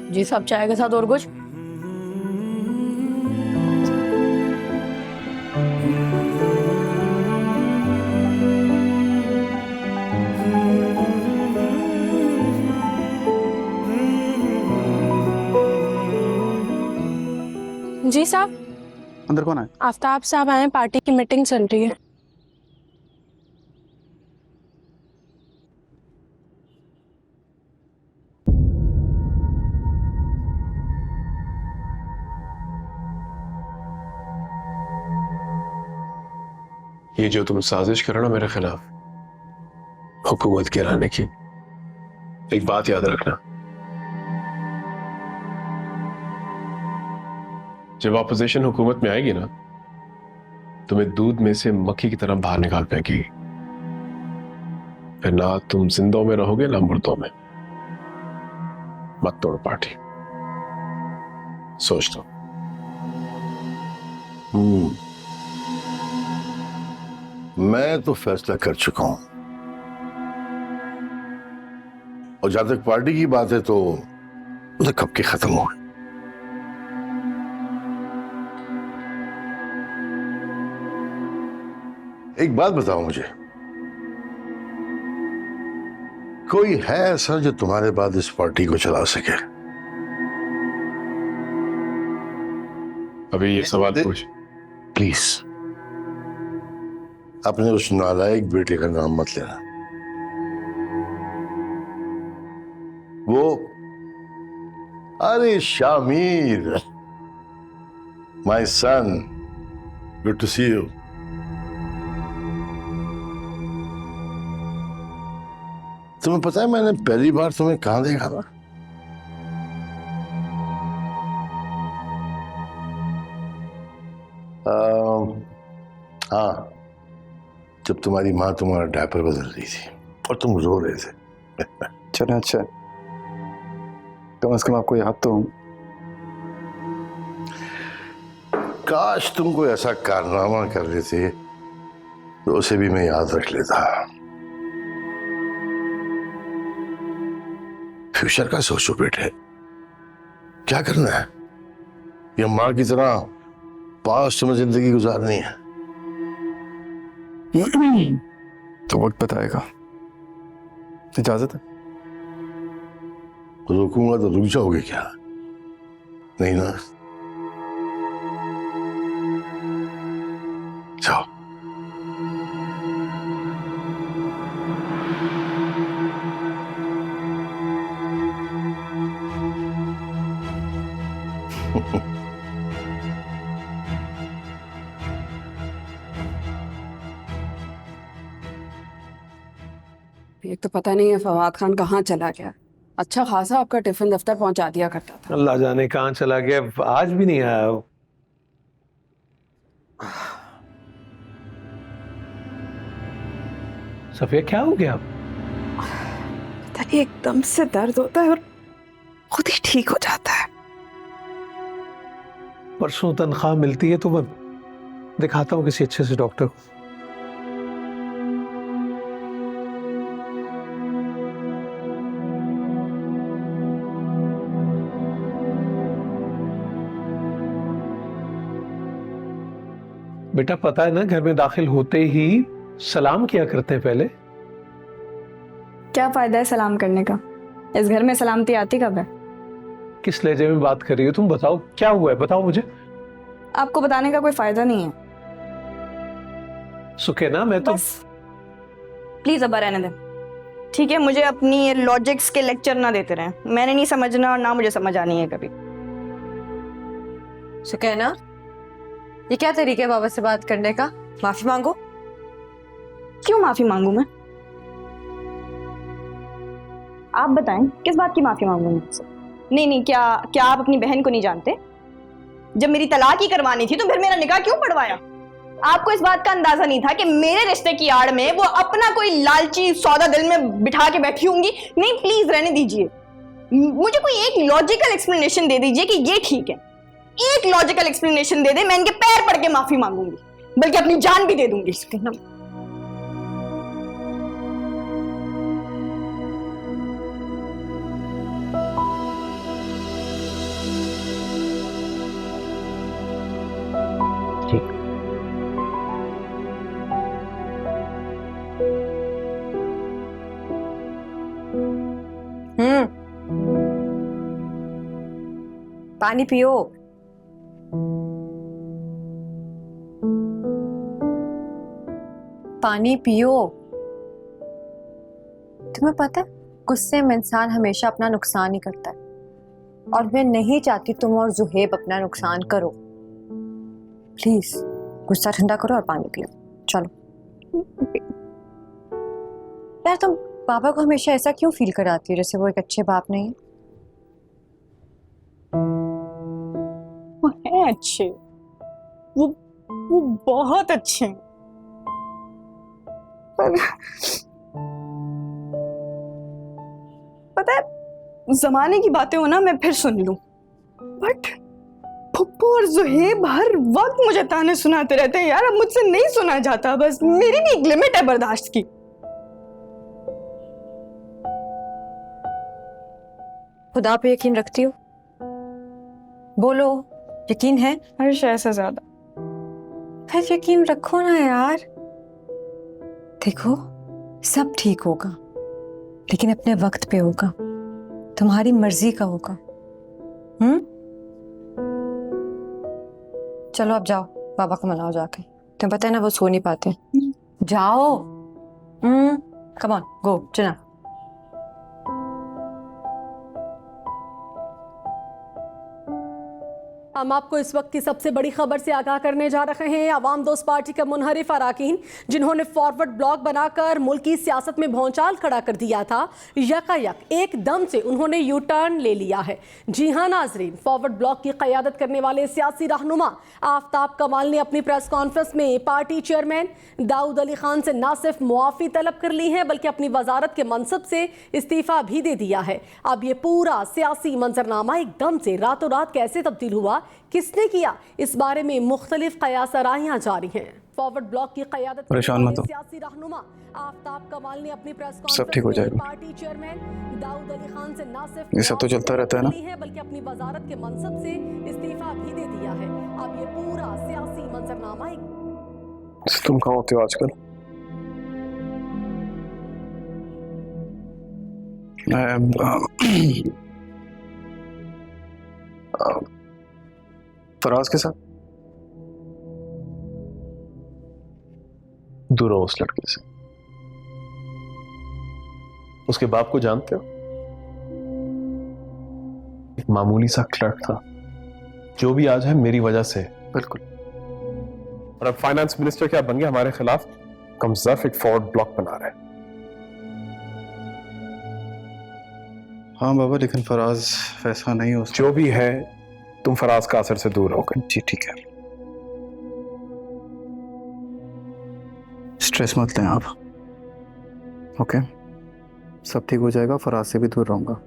जी साहब, चाय के साथ और कुछ? जी साहब। अंदर कौन है? आफ्ताब साहब आए, पार्टी की मीटिंग चल रही है। ये जो तुम साजिश करो ना मेरे खिलाफ हुकूमत गिराने की, एक बात याद रखना, जब ऑपोजिशन हुकूमत में आएगी ना, तुम्हें दूध में से मक्खी की तरह बाहर निकाल फेंकेगी। फिर ना तुम जिंदों में रहोगे ना मुर्दों में। मत तोड़ पार्टी, सोच लो। मैं तो फैसला कर चुका हूं, और जहां तक पार्टी की बात है तो उसे कब के खत्म हो गए। एक बात बताओ मुझे, कोई है ऐसा जो तुम्हारे बाद इस पार्टी को चला सके? अभी ये सवाल पूछ। प्लीज अपने उस नालायक बेटे का नाम मत लेना। वो, अरे Shamir, my son, good to see you. तुम्हें पता है मैंने पहली बार तुम्हें कहां देखा था? हाँ, जब तुम्हारी माँ तुम्हारा डायपर बदल रही थी और तुम रो रहे थे। चलो अच्छा, कम से कम आपको याद तो हो। काश तुम कोई ऐसा कारनामा कर रहे थे तो उसे भी मैं याद रख लेता। फ्यूचर का सोचो बेटे, क्या करना है? या माँ की तरह पास्ट में जिंदगी गुजारनी है? तो वक्त बताएगा। इजाजत है? रोकूंगा तो रुक जाओगे क्या? नहीं ना? जाओ। एक तो पता नहीं है फवाद खान कहाँ चला गया। अच्छा खासा आपका टिफिन दफ्तर पहुंचा दिया करता था। अल्लाह जाने कहाँ चला गया, आज भी नहीं आया। सफिया क्या हो गया? पता नहीं, एकदम से दर्द होता है और खुद ही ठीक हो जाता है। परसों तनख्वाह मिलती है तो मैं दिखाता हूँ किसी अच्छे से डॉक्टर को। बेटा पता है ना, घर में दाखिल होते ही सलाम किया करते हैं पहले। क्या फायदा है सलाम करने का? इस घर में सलामती आती कब है? किस लहजे में बात कर रही हो तुम? बताओ क्या हुआ है, बताओ मुझे। आपको बताने का कोई फायदा नहीं है। सुकैना मैं तो बस प्लीज अब रहने दें, ठीक है? मुझे अपनी लॉजिक्स के लेक्चर ना देते रहे। मैंने नहीं समझना और ना मुझे समझ आनी है कभी। सुकैना, ये क्या तरीका है बाबा से बात करने का? माफी मांगो। क्यों माफी मांगू मैं? आप बताएं किस बात की माफी मांगू मुझसे? नहीं, क्या आप अपनी बहन को नहीं जानते? जब मेरी तलाक ही करवानी थी तो फिर मेरा निकाह क्यों पढ़वाया? आपको इस बात का अंदाजा नहीं था कि मेरे रिश्ते की आड़ में वो अपना कोई लालची सौदा दिल में बिठा के बैठी होंगी? नहीं, प्लीज रहने दीजिए। मुझे कोई एक लॉजिकल एक्सप्लेनेशन दे दीजिए कि ये ठीक है। एक लॉजिकल एक्सप्लेनेशन दे दे, मैं इनके पैर पड़ के माफी मांगूंगी, बल्कि अपनी जान भी दे दूंगी इसके नाम। पानी पियो। पानी पियो। तुम्हें पता है, गुस्से में इंसान हमेशा अपना नुकसान ही करता है, और मैं नहीं चाहती तुम और जुहेब अपना नुकसान करो। प्लीज गुस्सा ठंडा करो और पानी पियो। चलो। यार तुम पापा को हमेशा ऐसा क्यों फील कराती हो जैसे वो एक अच्छे बाप नहीं है? वो हैं अच्छे, वो बहुत अच्छे हैं, पर पता है जमाने की बातें हो ना मैं फिर सुन लूं, बट पप्पू और जुहेब हर वक्त मुझे ताने सुनाते रहते हैं यार। अब मुझसे नहीं सुना जाता, बस मेरी भी एक लिमिट है बर्दाश्त की। खुदा पे यकीन रखती हो? बोलो, यकीन है? हर शय से ज्यादा। फिर यकीन रखो ना यार। देखो सब ठीक होगा, लेकिन अपने वक्त पे होगा, तुम्हारी मर्जी का होगा। चलो अब जाओ, बाबा को मनाओ जाके। तुम्हें पता है ना वो सो नहीं पाते। जाओ। कम ऑन, गो चना। हम आपको इस वक्त की सबसे बड़ी खबर से आगाह करने जा रहे हैं। अवाम दोस्त पार्टी के मुनहरिफ अराकीन, जिन्होंने फॉरवर्ड ब्लॉक बनाकर मुल्की सियासत में भौचाल खड़ा कर दिया था, यकायक एकदम से उन्होंने यू टर्न ले लिया है। जी हाँ नाजरीन, फॉरवर्ड ब्लॉक की क़यादत करने वाले सियासी रहनुमा आफ्ताब कमाल ने अपनी प्रेस कॉन्फ्रेंस में पार्टी चेयरमैन दाऊद अली खान से न सिर्फ मुआफ़ी तलब कर ली है, बल्कि अपनी वजारत के मनसब से इस्तीफ़ा भी दे दिया है। अब ये पूरा सियासी मंजरनामा एकदम से रातों रात कैसे तब्दील हुआ, किसने किया, इस बारे में मुख्तलिफ कयासराहियां जारी हैं। फॉरवर्ड ब्लॉक की क़यादत परेशान मत हो, सियासी रहनुमा आफ्ताब कमाल ने अपनी प्रेस सब ठीक हो जाएगा। पार्टी चेयरमैन दाऊद अली खान से न सिर्फ ये सब तो चलता रहता है ना, बल्कि अपनी वजारत के मनसब से इस्तीफा भी दे दिया है। अब ये पूरा सियासी मंजरनामा तुम कहाँ होते हो आजकल? फराज के साथ दूर रहो उस लड़के से। उसके बाप को जानते हो? एक मामूली सा क्लर्क था, जो भी आज है मेरी वजह से। बिल्कुल। और अब फाइनेंस मिनिस्टर क्या बन गया हमारे खिलाफ? कमजफ एक फॉरवर्ड ब्लॉक बना रहा है। हाँ बाबा, लेकिन फराज वैसा नहीं हो। जो भी है, तुम फराज का असर से दूर रहोगे। जी ठीक है, स्ट्रेस मत लें आप। ओके, सब ठीक हो जाएगा। फराज से भी दूर रहूंगा।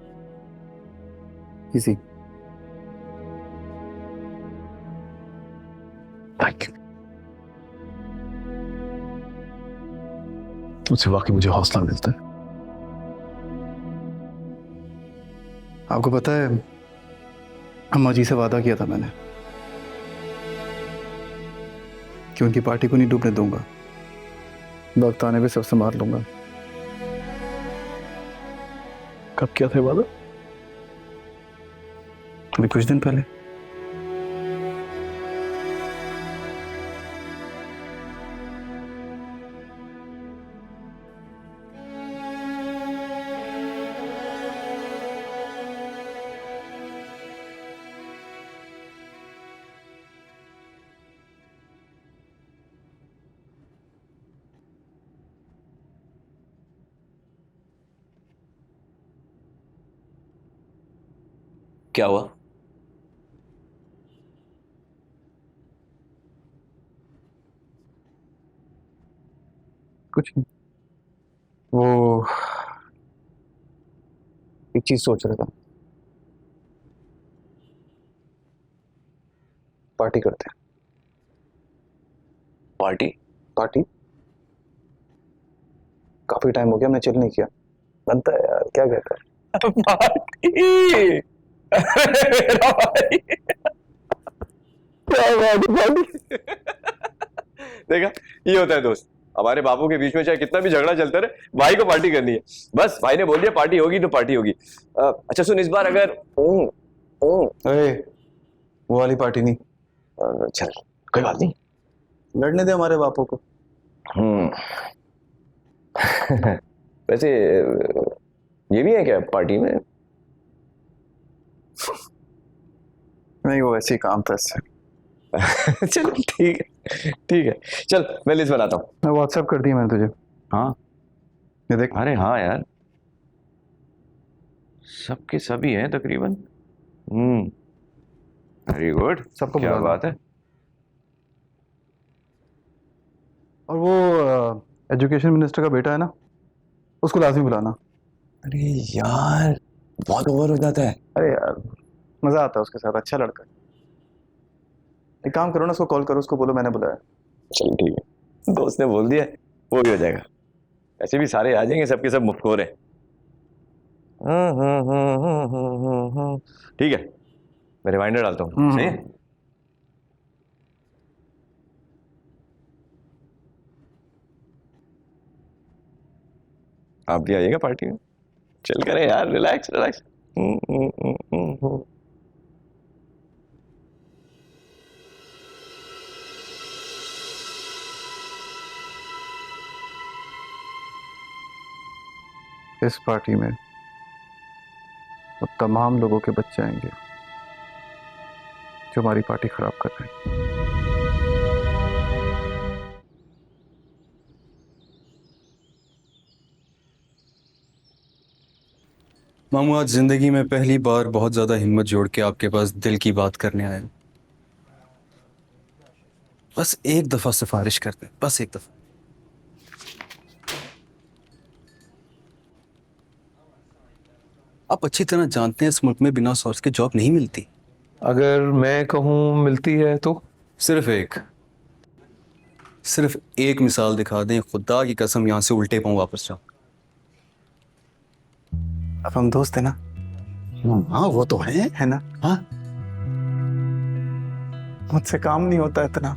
इजी। Thank you. तुमसे वाकई मुझे हौसला मिलता है। आपको पता है, अम्मा जी से वादा किया था मैंने कि उनकी पार्टी को नहीं डूबने दूंगा, वक्त आने पे सबसे मार लूंगा। कब किया था वादा? अभी कुछ दिन पहले। क्या हुआ? कुछ नहीं, वो एक चीज सोच रहा था। पार्टी करते हैं। पार्टी? पार्टी? काफी टाइम हो गया मैं चिल नहीं किया, बनता है यार, क्या कहता है? पार्टी! मेरा भाई! क्या बात है, पार्टी! देखा, ये होता है दोस्त। हमारे बापू के बीच में चाहे कितना भी झगड़ा चलता रहे, भाई को पार्टी करनी है। बस भाई ने बोल दिया पार्टी होगी तो पार्टी होगी। अच्छा सुन, इस बार अगर अरे वो वाली पार्टी नहीं, चल कोई बात नहीं, लड़ने दे हमारे बापों को। वैसे ये भी है क्या पार्टी में? नहीं, वो ऐसे ही काम था इससे। चल ठीक है, ठीक है, चल मैं लिस्ट बनाता हूँ। मैं व्हाट्सएप कर दी मैंने तुझे। हाँ ये देख। अरे हाँ यार, सबके सभी हैं तकरीबन। वेरी गुड, सबको क्या बुलाना। बात है। और वो एजुकेशन मिनिस्टर का बेटा है ना, उसको लाजमी बुलाना। अरे यार बहुत ओवर हो जाता है। अरे यार मजा आता है उसके साथ, अच्छा लड़का है। एक काम करो ना, उसको कॉल करो, उसको बोलो मैंने बुलाया। चल ठीक है, दोस्त ने बोल दिया, वो भी हो जाएगा। ऐसे भी सारे आ जाएंगे, सबके सब मुफ्तखोर हैं। ठीक है, मैं रिमाइंडर डालता हूँ। सही है। आप भी आइएगा पार्टी में। चल करें यार, रिलैक्स रिलैक्स। इस पार्टी में वो तमाम लोगों के बच्चे आएंगे जो हमारी पार्टी खराब कर रहे हैं। मामू, आज जिंदगी में पहली बार बहुत ज्यादा हिम्मत जोड़ के आपके पास दिल की बात करने आया हूं। बस एक दफा सिफारिश करते हैं, बस एक दफा। आप अच्छी तरह जानते हैं इस मुल्क में बिना सोर्स के जॉब नहीं मिलती। अगर मैं कहूँ मिलती है तो? सिर्फ एक मिसाल दिखा दें, खुदा की कसम यहां से उल्टे पांव वापस जाओ। अब हम दोस्त है ना? हाँ वो तो है ना? हाँ, मुझसे काम नहीं होता इतना।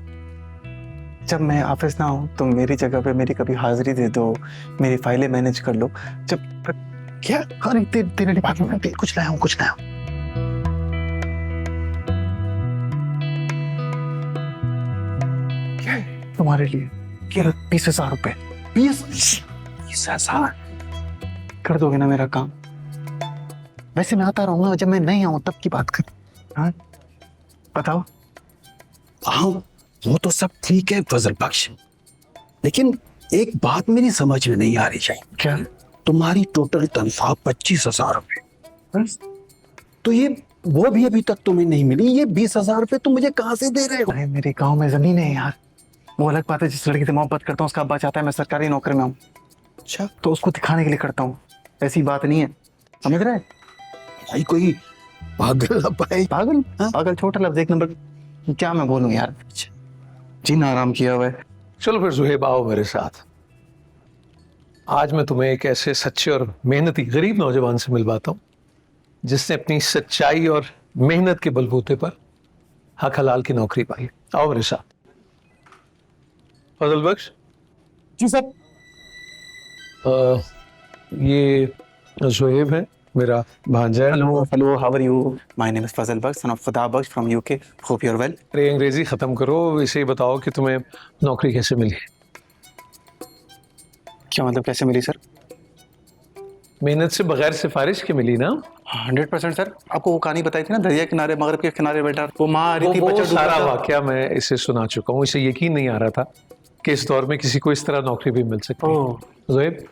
जब मैं ऑफिस ना हूँ तो मेरी जगह पे मेरी कभी हाजिरी दे दो, मेरी फाइलें मैनेज कर लो। जब क्या? अरे तेरे डिपार्टमेंट में कुछ लाया हूँ, कुछ लाया हूँ। क्या है तुम्हारे लिए? 20,000 रुपए। 20,000 कर दोगे ना मेरा काम? वैसे मैं आता रहूंगा, जब मैं नहीं आऊं तब की बात कर। हाँ बताओ। हाँ वो तो सब ठीक है फजल बख्श, लेकिन एक बात मेरी समझ में नहीं आ रही है। क्या? तुम्हारी टोटल तनख्वाह 25,000 रुपए, तो ये वो भी अभी तक तुम्हें नहीं मिली। ये 20,000 रुपए तुम मुझे कहाँ से दे रहे हो? अरे मेरे गांव में जमीन है यार। वो अलग बात है, जिस लड़की से मोहब्बत करता हूँ उसका अब्बा चाहता है मैं सरकारी नौकरी में हूँ। अच्छा, तो उसको दिखाने के लिए करता हूँ, ऐसी बात नहीं है, समझ रहे? भाई कोई पागल भाई। पागल? पागल छोटा लफ्ज, एक नंबर। क्या मैं बोलूँ यार, जीना आराम किया हुआ है। चलो फिर जुहेब आओ मेरे साथ। आज मैं तुम्हें एक ऐसे सच्चे और मेहनती गरीब नौजवान से मिलवाता हूँ जिसने अपनी सच्चाई और मेहनत के बलबूते पर हक हलाल की नौकरी पाई। आओ मेरे साथ। फजल बख्श। जी सर। ये जुहेब है, मेरा भांजा है। Hello, how are you? My name is Fazal Bakhsh, son of Khuda Bakhsh from UK. Hope you are well. अरे अंग्रेजी खत्म करो, इसे ही बताओ कि तुम्हें नौकरी कैसे मिली? क्या मतलब कैसे मिली सर? मेहनत से बगैर सिफारिश के मिली ना? 100% सर। आपको वो कहानी बताई थी ना, दरिया किनारे मगरब के किनारे बैठा वो माँ आ रही थी, वो बच्चा डूब सारा रहा था। वाकया मैं इसे सुना चुका हूँ। इसे यकीन नहीं आ रहा था कि इस दौर में किसी को इस तरह नौकरी भी मिल सकती है। ज़ुहैब,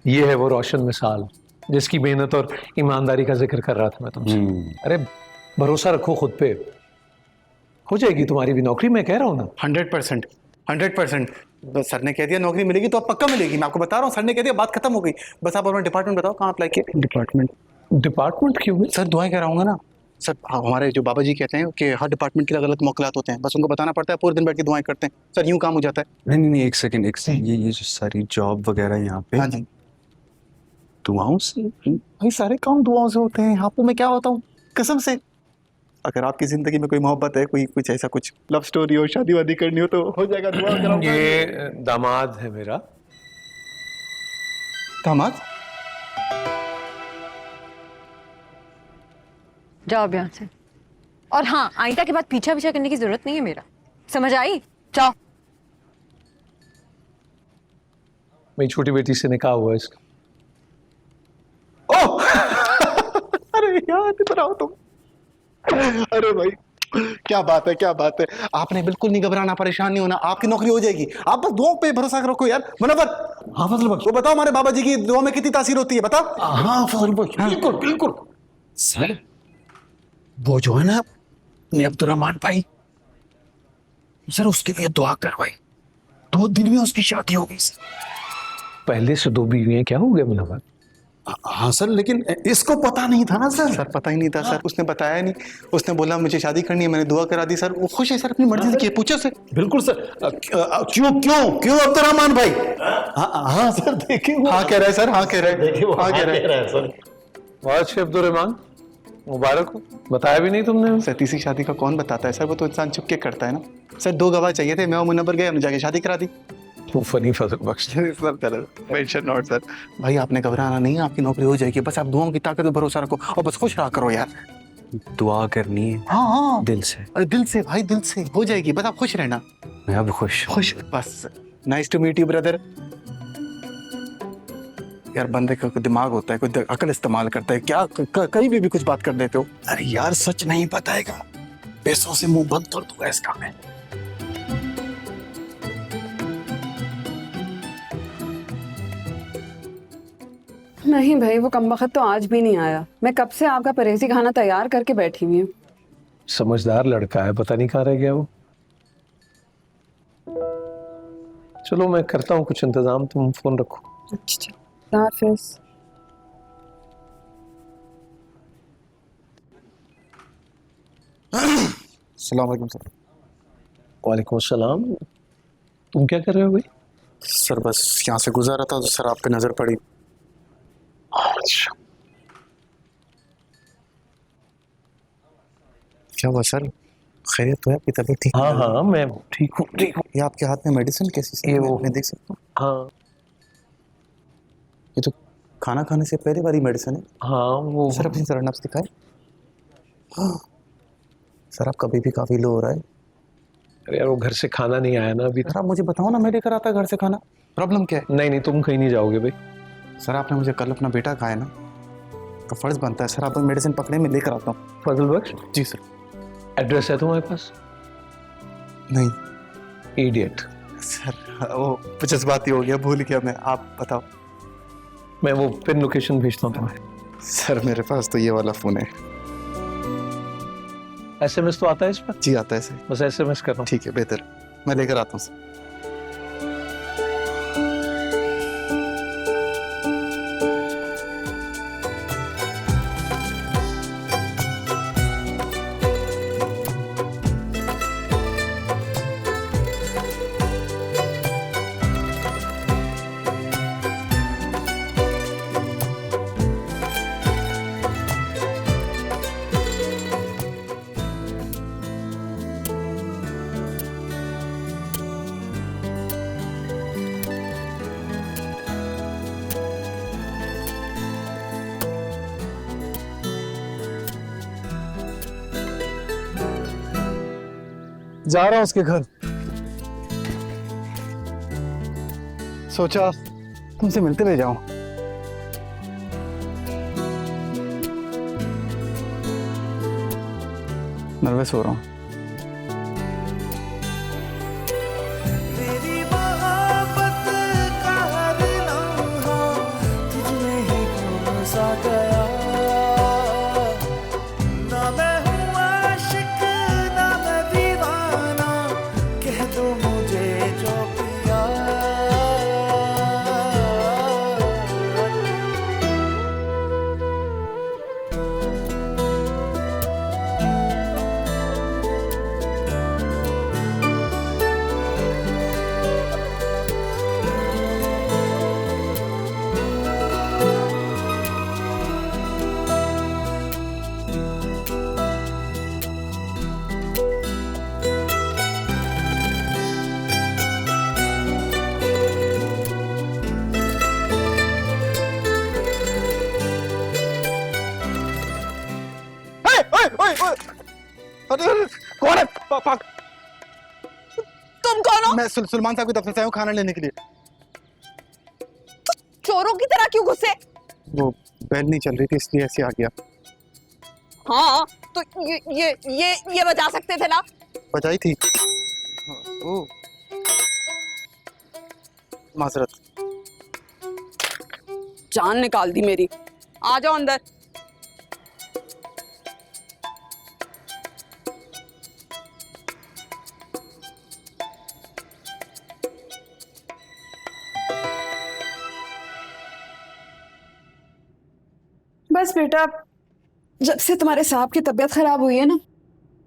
ये है वो रोशन मिसाल जिसकी मेहनत और ईमानदारी का जिक्र कर रहा था मैं तुमसे। अरे भरोसा रखो खुद पे, हो जाएगी तुम्हारी भी नौकरी, मैं कह रहा हूँ ना। 100%। बस सर ने कह दिया नौकरी मिलेगी तो अब पक्का मिलेगी। मैं आपको बता रहा हूँ, सर ने कह दिया, बात खत्म हो गई। बस आप अपना डिपार्टमेंट बताओ, कहाँ अप्लाई किया? डिपार्टमेंट क्यों? सर दुआएं कराऊंगा ना, सर हमारे जो बाबा जी कहते हैं कि हर डिपार्टमेंट के अलग अलग मौकलात होते हैं, बस उनको बताना पड़ता है, पूरे दिन बैठ के दुआएं करते हैं सर, यूं काम हो जाता है। नहीं, एक सेकंड, ये जो सारी जॉब वगैरह यहाँ पे, हाँ जी दुआओं से? भाई, सारे काम दुआओं से होते हैं। आपको मैं क्या बताऊं, कसम से। अगर आपकी जिंदगी में कोई मोहब्बत है, कोई कुछ ऐसा कुछ लव स्टोरी हो, शादी वादी करनी हो, तो हो जाएगा दुआ कराऊंगा। ये दामाद है मेरा। दामाद? जाओ अब यहाँ से। और हाँ, आइंदा के बाद पीछा पीछा करने की जरूरत नहीं है मेरा, समझ आई? जाओ। मेरी छोटी बेटी से निकाह हुआ है इसका। ओह अरे यार, इधर आओ तुम। अरे भाई, क्या बात है, क्या बात है। आपने बिल्कुल नहीं घबराना, परेशान नहीं होना, आपकी नौकरी हो जाएगी। आप बस दुआओं पे भरोसा रखो यार। मुनव्वर, हाँ फजल बख्श। वो बताओ हमारे बाबा जी की दुआ में कितनी तासीर होती है, बताओ। हाँ फजल बख्श, बिल्कुल बिल्कुल। सर वो जो है ना अपने अब्दुर्रहमान भाई, सर उसके लिए दुआ करवाई, 2 दिन में उसकी शादी हो गई सर। पहले से 2 बीवियां, क्या हो गया मुनव्वर? हाँ सर, लेकिन इसको पता नहीं था ना सर। सर पता ही नहीं था सर, उसने बताया नहीं। उसने बोला मुझे शादी करनी है, मैंने दुआ करा दी सर। वो खुश है सर, अपनी मर्जी से किए। पूछो सर। बिल्कुल सर। क्यों क्यों क्यों अब्दुर्रहमान भाई? हाँ सर, देखिए हाँ कह रहा है सर, हाँ कह रहा है, हाँ कह रहा है सर। वाह अब्दुर्रहमान, मुबारक हो। बताया भी नहीं तुमने। सर तीसरी शादी का कौन बताता है सर, वो तो इंसान चुप के करता है ना सर। 2 गवाह चाहिए थे, मैं और मुनव्वर गए, हमने जाके शादी करा दी। Funny Fazal Bakhsh. Sir mention not sir. भाई आपने घबराना नहीं, आपकी नौकरी हो जाएगी। बस आप दुआओं की ताकत पे भरोसा रखो और बस खुश रहा करो यार। दुआ करनी है हाँ हाँ, दिल से। अरे दिल से भाई, दिल से हो जाएगी। बस आप खुश रहना। मैं अब खुश हूँ। खुश बस। Nice to meet you brother. यार बंदे का कोई दिमाग होता है, कोई अकल इस्तेमाल करता है क्या, कहीं भी कुछ बात कर देते हो। अरे यार सच नहीं बताएगा, पैसों से मुंह बंद कर दूंगा इसका मैं। नहीं भाई, वो कमबख्त तो आज भी नहीं आया। मैं कब से आपका परहेजी खाना तैयार करके बैठी हुई हूँ। समझदार लड़का है, पता नहीं कहाँ रह गया वो। चलो मैं करता हूँ कुछ इंतजाम, तुम फोन रखो। अच्छा, हाफिज। अस्सलाम वालेकुम सर। वालेकुम सलाम। तुम क्या कर रहे हो भाई? सर बस यहाँ से गुजारा था तो सर आप पे नजर पड़ी। अच्छा, क्या हुआ सर, खैरियत तो है? आपकी तबीयत ठीक? हाँ हाँ मैं ठीक हूँ, ठीक हूँ। ये आपके हाथ में मेडिसिन कैसी सर? ये वो- मैं देख सकता हूँ? हाँ ये तो खाना खाने से पहले वाली मेडिसिन है। हाँ वो सर अपनी जरा नब्ज दिखाए। हाँ सर आपका बीपी काफी लो हो रहा है। अरे यार वो घर से खाना नहीं आया ना अभी तक। सर आप मुझे बताओ ना, मैं लेकर आता घर से खाना। प्रॉब्लम क्या है? नहीं नहीं, तुम कहीं नहीं जाओगे भाई। सर आपने मुझे कल अपना बेटा कहा है ना, तो फर्ज बनता है सर आप मेडिसिन पकड़े, मैं लेकर आता हूँ। फजल बख्श, जी सर। एड्रेस है तुम्हारे पास? नहीं इडियट। सर वो जज्बाती हो गया, भूल गया मैं। आप बताओ। मैं वो पिन लोकेशन भेजता हूँ तुम्हें। सर मेरे पास तो ये वाला फोन है। एसएमएस तो आता है इस पर? जी आता है सर। बस एसएमएस कर रहा हूँ। ठीक है, बेहतर, मैं लेकर आता हूँ सर। जा रहा हूँ उसके घर। सोचा तुमसे मिलते रह जाऊं। नर्वस हो रहा हूँ। अरे अरे, कौन है? तुम कौन हो? मैं सलमान साहब की दफ्तर से आया हूँ खाना लेने के लिए। चोरों की तरह क्यों घुसे? वो बेल नहीं चल रही थी इसलिए ऐसे आ गया। हाँ तो ये बचा सकते थे ना? बजाई थी। ओ माजरत। जान निकाल दी मेरी। आ जाओ अंदर। बस बेटा, जब से तुम्हारे साहब की तबीयत खराब हुई है ना,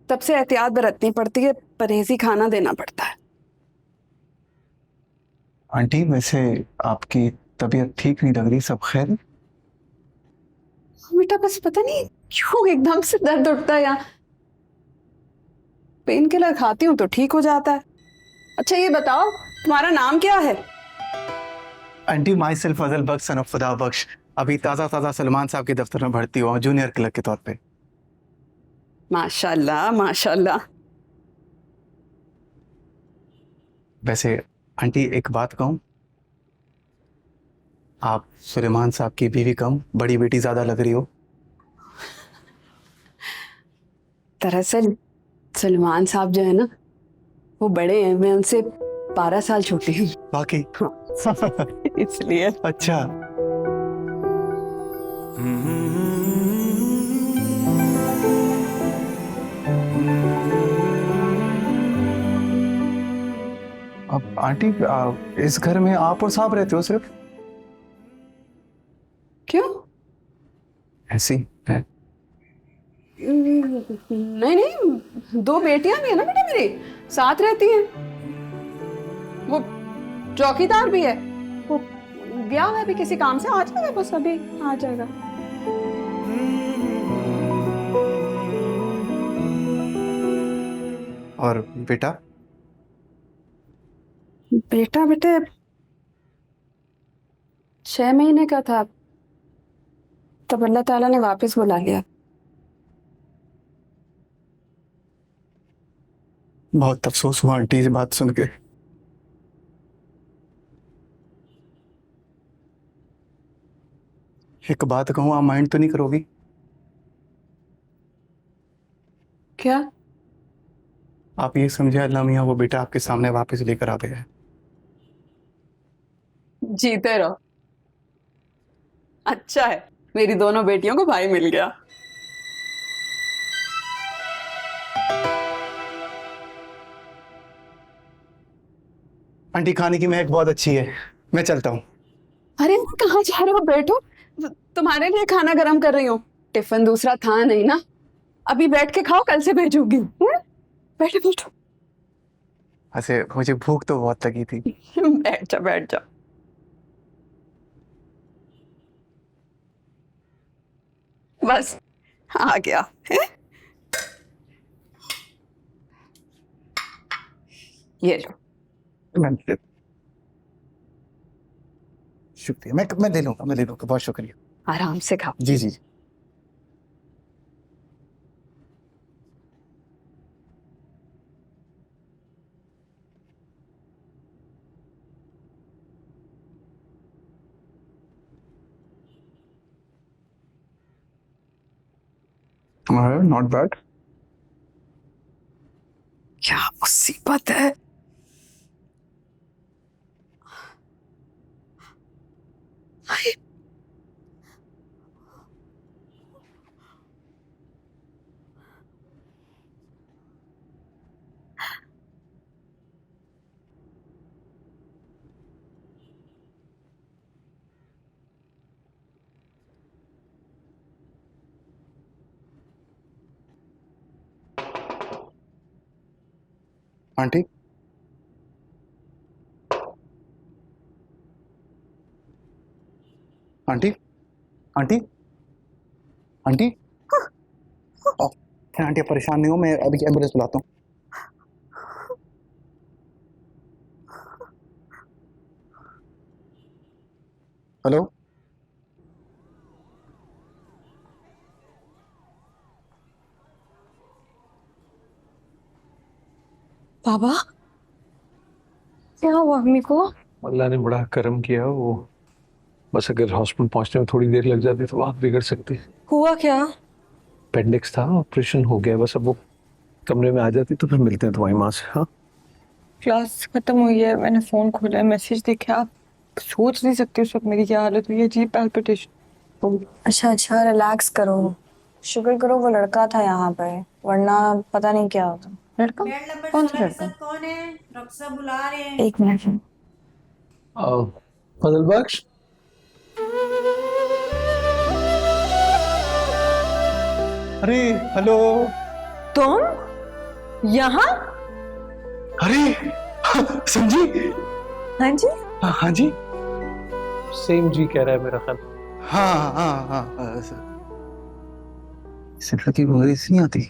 तब से एहतियात बरतनी पड़ती है, परहेजी खाना देना पड़ता है। आंटी वैसे आपकी तबीयत ठीक नहीं लग रही, सब खैर है? बेटा बस पता नहीं क्यों एकदम से दर्द उठता है यहाँ। पेन किलर खाती हूँ तो ठीक हो जाता है। अच्छा ये बताओ, तुम्हारा नाम क्या है? Aunty myself Fazal Bakhsh son of Khuda Bakhsh. अभी ताज़ा ताज़ा सलमान साहब के दफ्तर में भर्ती हुआ हूँ जूनियर क्लर्क के तौर पे। माशाल्लाह माशाल्लाह। वैसे आंटी एक बात कहूँ, आप सुलेमान साहब की बीवी कम बड़ी बेटी ज्यादा लग रही हो। दरअसल सलमान साहब जो है ना, वो बड़े हैं, मैं उनसे 12 साल छोटी हूँ। बाकी इसलिए। अच्छा। अब आंटी इस घर में आप और साहब रहते हो सिर्फ? क्यों? ऐसी है। नहीं नहीं, 2 बेटियां भी है ना बेटा मेरी, साथ रहती हैं। वो चौकीदार भी है, वो गया है अभी किसी काम से, आ जाएगा, बस अभी आ जाएगा। और बेटा? बेटा बेटे 6 महीने का था, तब अल्लाह ताला ने वापस बुला लिया। बहुत अफसोस हुआ आंटी ये बात सुन के। एक बात कहूँ, आप माइंड तो नहीं करोगी? क्या? आप ये समझे अल्लाह मियाँ वो बेटा आपके सामने वापस लेकर आ गया है। जीते रहो। अच्छा है, मेरी दोनों बेटियों को भाई मिल गया। आंटी खाने की महक बहुत अच्छी है, मैं चलता हूँ। अरे कहाँ जा रहे हो? बैठो, तुम्हारे लिए खाना गरम कर रही हूँ। टिफिन दूसरा था नहीं ना, अभी बैठ के खाओ, कल से भेजूंगी। बैठो बैठो। ऐसे मुझे भूख तो बहुत लगी थी। बैठ जाओ बैठ जाओ। बस आ गया है? ये लो। शुक्रिया, मैं ले लूंगा, बहुत शुक्रिया। आराम से खाओ। जी जी। Not bad. क्या मुसीबत है। Aunty aunty aunty aunty aunty परेशान नहीं हो, मैं अभी एम्बुलेंस बुलाता हूँ। हेलो। बाबा क्या हुआ अम्मी को? अल्लाह ने बड़ा करम किया। वो बस अगर हॉस्पिटल पहुंचने में थोड़ी देर लग जाती तो बात बिगड़ सकती। हुआ क्या? अपेंडिक्स था, ऑपरेशन हो गया। बस अब वो कमरे में आ जाती तो फिर मिलते हैं तुम्हारी माँ से। हाँ, क्लास खत्म हुई है, मैंने फोन खोला है, मैसेज देखा। आप सोच नहीं सकते उस वक्त मेरी क्या हालत हुई है। अजीब पैल्पिटेशन। अच्छा रिलैक्स करो, शुक्र करो वो लड़का था यहाँ पे, वरना पता नहीं क्या होता। लड़का? कौन सा लड़का? कौन है? रक्षा बुला रहे हैं। एक मिनट। फजल बख्श, अरे हेलो। तुम यहाँ? अरे समझी? हाँ जी। हाँ जी। सेम जी कह रहा है मेरा ख्याल। हाँ सिर्फ की बोरी नहीं आती।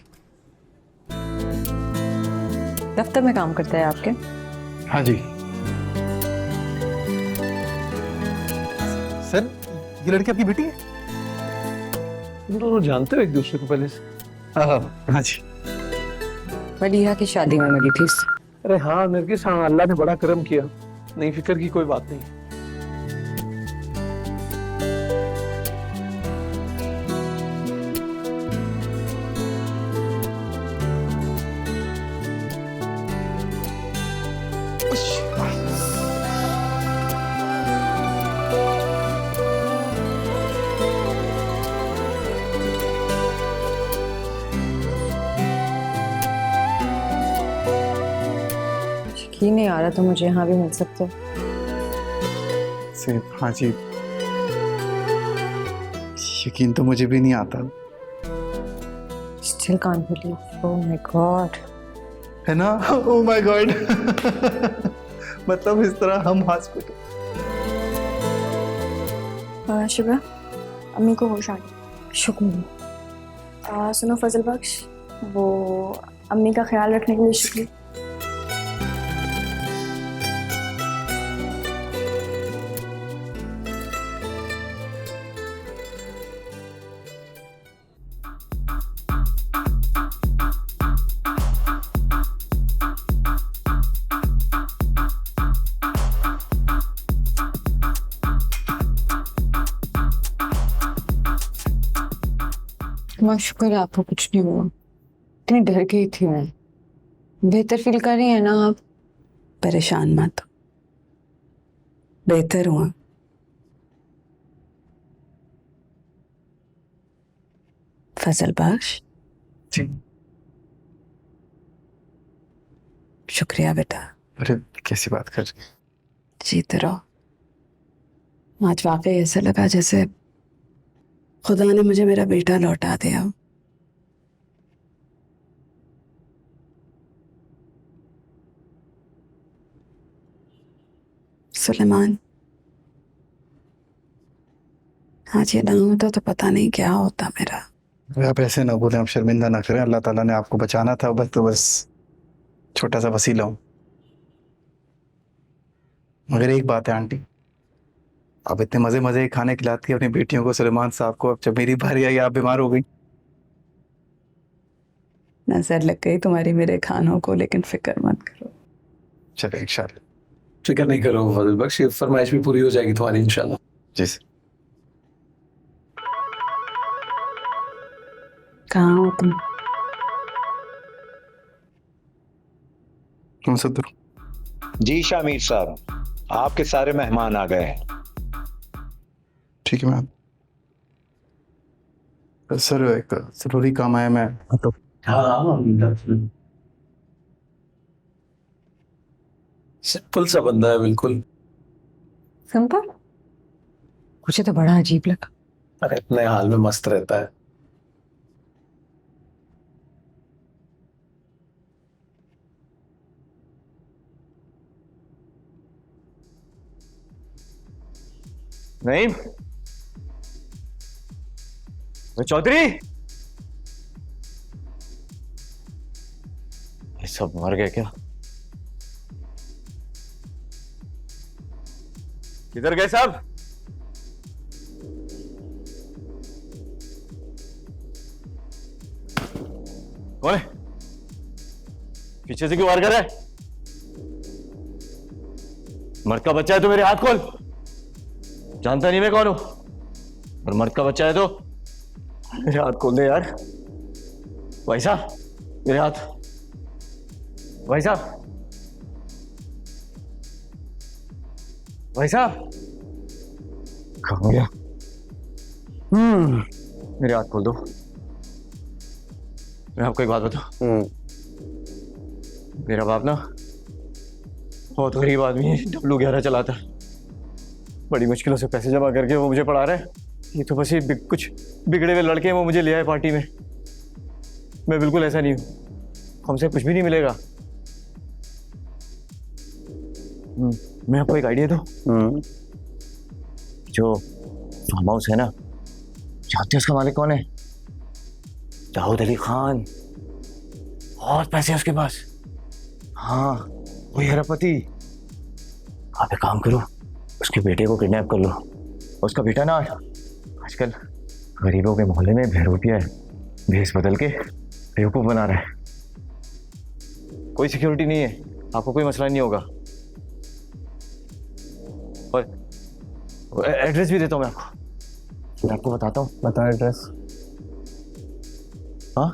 दफ्तर में काम करता है आपके? हाँ जी सर, ये लड़की आपकी बेटी है? तुम दोनों जानते हो एक दूसरे को पहले से? हाँ जी। वलीहा की शादी में मिली थी इससे। अरे हाँ नरगिस, हाँ अल्लाह ने बड़ा करम किया। नहीं, फिक्र की कोई बात नहीं। यकीन नहीं आ रहा तो मुझे यहाँ भी मिल सकते। सिर्फ हाँ जी, यकीन तो मुझे भी नहीं आता। Still can't believe. Oh my God. है ना? Oh my God. मतलब इस तरह हम हॉस्पिटल। शुक्र, अम्मी को होश आ गई। शुक्र। सुनो फजल बख्श, वो अम्मी का ख्याल रखने के लिए शुक्रिया। माँ शुक्र है आपको कुछ नहीं हुआ। इतनी डर गई थी मैं। बेहतर फील कर रही है ना आप? परेशान मत, बेहतर हुआ। फजल बख्श जी। शुक्रिया बेटा। अरे कैसी बात कर रही? जीते रहो। आज वाकई ऐसा लगा जैसे खुदा ने मुझे मेरा बेटा लौटा दिया। सुलेमान, आज ये ना होता तो पता नहीं क्या होता मेरा। आप ऐसे ना बोलें, आप शर्मिंदा ना करें। अल्लाह ताला ने आपको बचाना था बस, तो बस छोटा सा वसीला हूं। मगर एक बात है आंटी, आप इतने मजे मजे खाने खिलाती है अपनी बेटियों को, सुलेमान साहब को। अब जब मेरी बारी आई आप बीमार हो गई। नजर लग गई तुम्हारी मेरे खानों को, लेकिन फिक्र मत करो। चलो इंशाल्लाह। फिक्र नहीं करो फजल बख्श, ये फरमाइश भी पूरी हो जाएगी तुम्हारी इंशाल्लाह। जी सर। कहाँ हो तुम? तुम सदर। जी शामिर साहब, आपके सारे मेहमान आ गए हैं। ठीक है मैम। सर एक जरूरी काम आया, मैं तो सिंपल सा बंदा है बिल्कुल। सिंपल? मुझे तो बड़ा अजीब लगा। अरे अपने हाल में मस्त रहता है। नहीं चौधरी, ये सब मर गए क्या? किधर गए साहब? कौन है? पीछे से क्यों वार कर रहा है? मर्द का बच्चा है तो मेरे हाथ खोल। जानता नहीं मैं कौन हूं, और मर्द का बच्चा है तो मेरे हाथ खोल दे यार। भाई साहब मेरे हाथ, भाई साहब, भाई साहब कहाँ गया? मेरे हाथ खोल दो। मैं आपको एक बात बताऊं, मेरा बाप ना बहुत गरीब आदमी है, W11 चलाता है। बड़ी मुश्किलों से पैसे जमा करके वो मुझे पढ़ा रहा है। ये तो बस ये कुछ बिगड़े हुए लड़के हैं, वो मुझे ले आए पार्टी में। मैं बिल्कुल ऐसा नहीं हूं, हमसे कुछ भी नहीं मिलेगा। मैं आपको एक आइडिया दूं। जो फार्म हाउस है ना, जानते हो उसका मालिक कौन है? दाऊद अली खान। बहुत पैसे हैं उसके पास। हाँ वही हरपति। आप एक काम करो, उसके बेटे को किडनैप कर लो। उसका बेटा ना आजकल गरीबों के मोहल्ले में बहरूपिया है, भेस बदल के बेवकूफ बना रहा है। कोई सिक्योरिटी नहीं है, आपको कोई मसला नहीं होगा। और एड्रेस भी देता हूँ मैं आपको बताता हूँ। बता एड्रेस। हाँ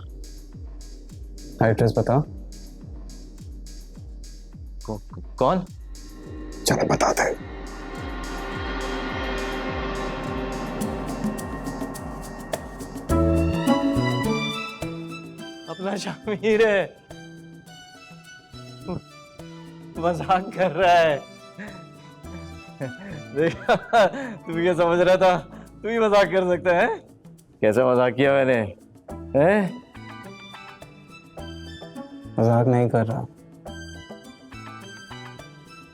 एड्रेस बता। कौन? चलो बताते हैं। अपना शामिर है, मजाक कर रहा है। देखा, तू क्या समझ रहा था? तू ही मजाक कर सकता है? कैसा मजाक किया मैंने? हैं? मजाक नहीं कर रहा।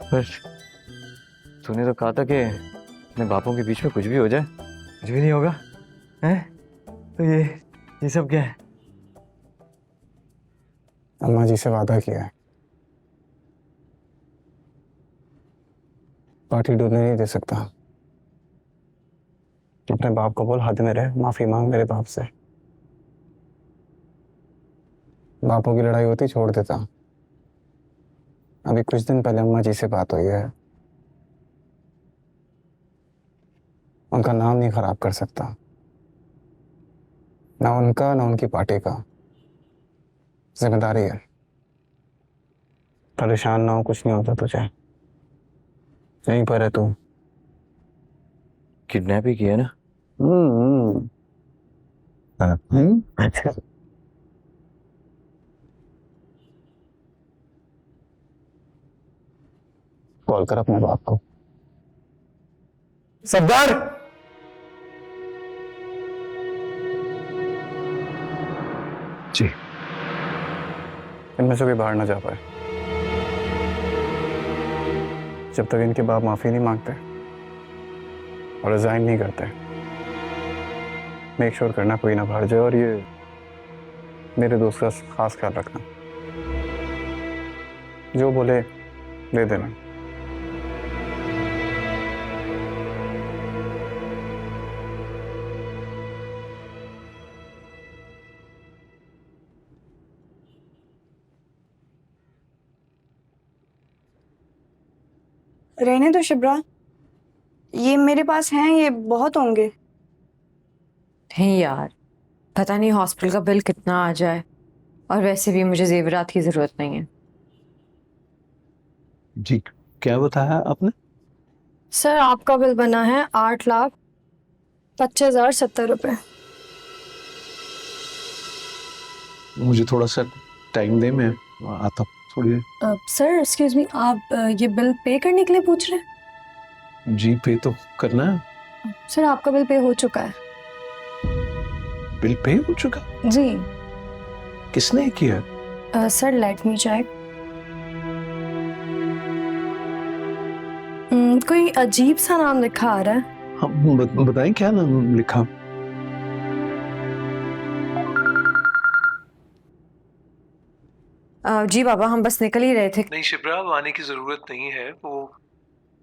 पर तूने तो कहा था कि अपने बापों के बीच में कुछ भी हो जाए, कुछ भी नहीं होगा। हैं? तो ये सब क्या है? अम्मा जी से वादा किया है, पार्टी डूबने नहीं दे सकता। अपने बाप को बोल हद में रहे, माफी मांग मेरे बाप से। बापों की लड़ाई होती छोड़ देता। अभी कुछ दिन पहले अम्मा जी से बात हुई है, उनका नाम नहीं खराब कर सकता, ना उनका ना उनकी पार्टी का। जिम्मेदारी है। परेशान ना हो, कुछ नहीं होता तुझे। यहीं पर है तू। किडनैप ही किया ना? अच्छा। कॉल कर अपने बाप को। सरदार, जी। इनमें से कोई बाहर ना जा पाए जब तक इनके बाप माफी नहीं मांगते और रिजाइन नहीं करते। मेक श्योर करना कोई ना बाहर जाए, और ये मेरे दोस्त का खास ख्याल रखना। जो बोले दे देना। रहने दो शिब्रा, ये मेरे पास हैं, ये बहुत होंगे। नहीं यार, पता नहीं हॉस्पिटल का बिल कितना आ जाए, और वैसे भी मुझे जेवरात की जरूरत नहीं है। जी क्या बताया आपने? सर आपका बिल बना है 8,25,070 रुपये। मुझे थोड़ा सा टाइम दे, मैं आता हूँ थोड़ी देर। सर एक्सक्यूज मी, आप ये बिल पे करने के लिए पूछ रहे हैं? जी पे तो करना है। सर आपका बिल पे हो चुका है। बिल पे हो चुका? जी। किसने किया? Sir let me check. कोई अजीब सा नाम लिखा आ रहा है। हाँ बताएं क्या नाम लिखा? जी बाबा, हम बस निकल ही रहे थे। नहीं शिप्रा, अब आने की जरूरत नहीं है। वो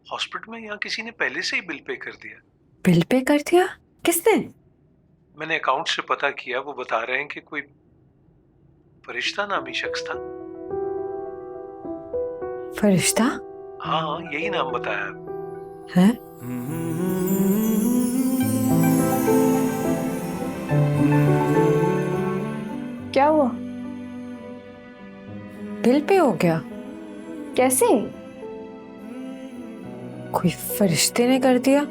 हॉस्पिटल में यहाँ किसी ने पहले से ही बिल पे कर दिया। बिल पे कर दिया? किसने? मैंने अकाउंट से पता किया, वो बता रहे हैं कि कोई फरिश्ता नामी शख्स था, फरिश्ता हाँ यही नाम बताया। है? क्या हुआ? बिल पे हो गया? कैसे? कोई फरिश्ते ने कर दिया।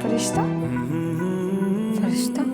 फरिश्ता? फरिश्ता?